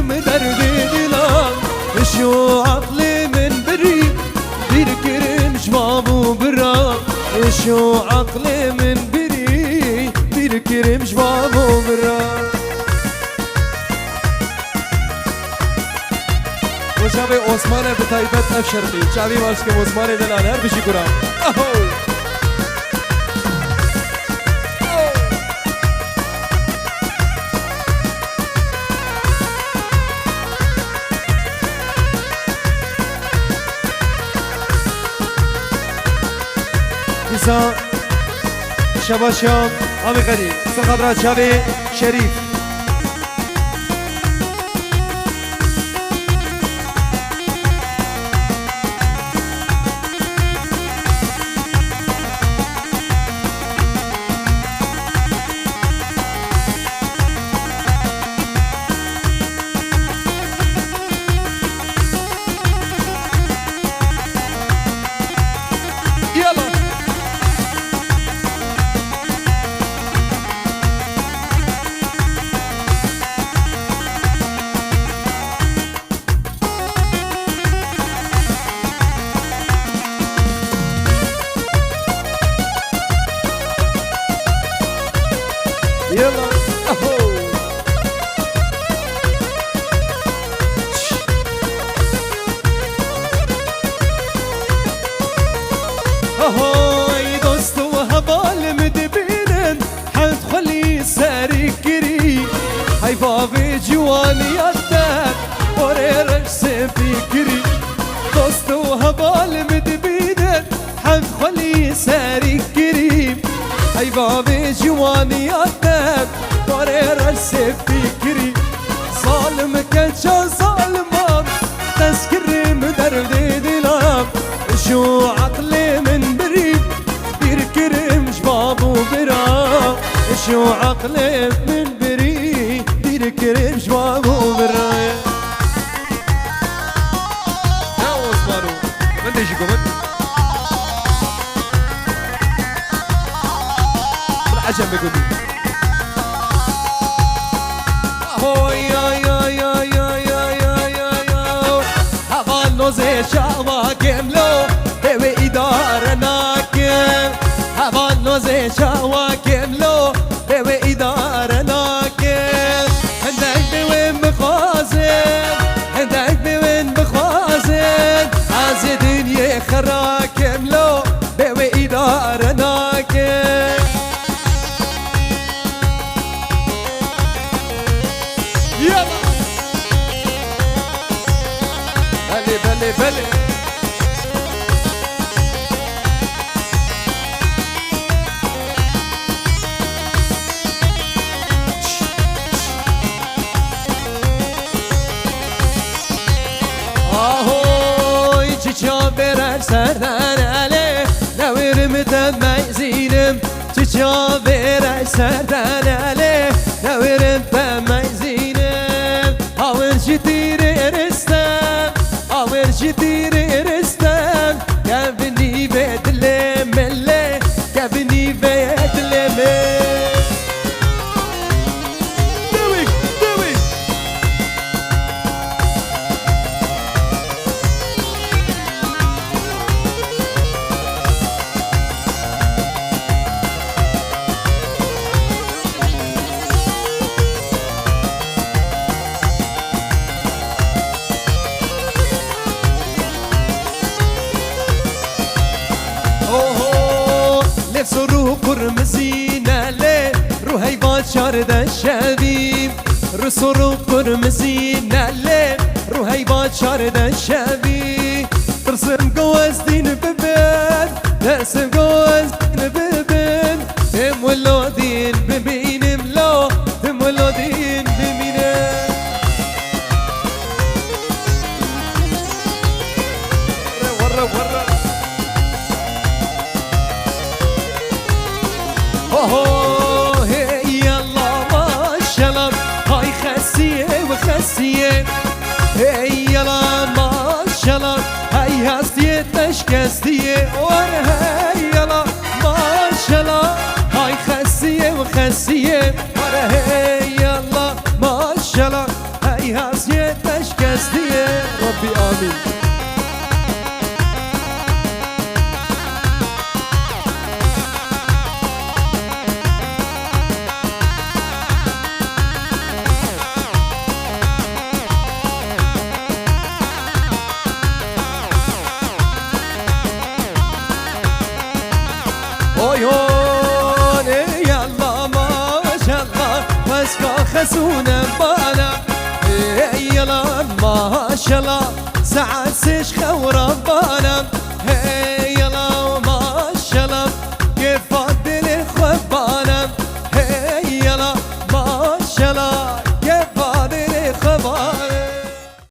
دردي دلان شو عقلي من بري بير كرم شبابو برا شو عقلي من بري بير كرم شبابو برا وشابي عثمان بتايبت افشرقي شابي ماسك عثمان دلان هر بشي قرام اهو شبا شام عمي غني سخبرات شابي شريف يلا اهو اهو دوست وهبال مدبينن حتخلي ساري كري هاي بابي جواني يدك وريرش سفكري دوست وهبال مدبينن حتخلي ساري كري هاي بابي جواني يدك وريرش سفكري ظالم كنشا ظالمان تذكري مدردي دلام شو عقلي من بريد بيركرم شبابو برا شو عقلي من بريد بيركرم شبابو برا يا عثمانو من ديشيكو من بالعجم بقولي اهو يا يا يا يا يا يا يا يا هوا نوزي شاوا كملو هوي إدارنا كم هوا نوزي شاوا كملو هوي إدارنا كم هندك بوين بخوازن هندك بوين بخوازن عز دنيا خرا كملو هوي إدارنا كم يلا بلي بلي بلي آهوی چیچا برر سردن علی نویرم تمیزینم چیچا برر سردن علی نویرم تمیزینم آور جدیر ارستم آور جدیر ارستم گبنی بدل مله گبنی بدل مله رو قرمزینه لی رو هیوان چارده شویم رو سرو قرمزینه لی رو هیوان چارده شویم ترسم گوز دین ببین ترسم گوز دین ببین تم ولادین ببینم لا تم ولادین ببینم ورا ورا اوه هي يلا ما شاء الله هاي خسيه وخسيه هي يلا ما شاء الله هاي هستيه تشكستيه ورا هي يلا ما شاء الله هاي خسيه وخسيه ورا هي يلا ما شاء الله هاي هي هاسيت اشكستيه ربي آمين. عيون يلا ما شاء الله واسكا خسونا بانا يلا ما شاء الله سعد سيش خورا بانا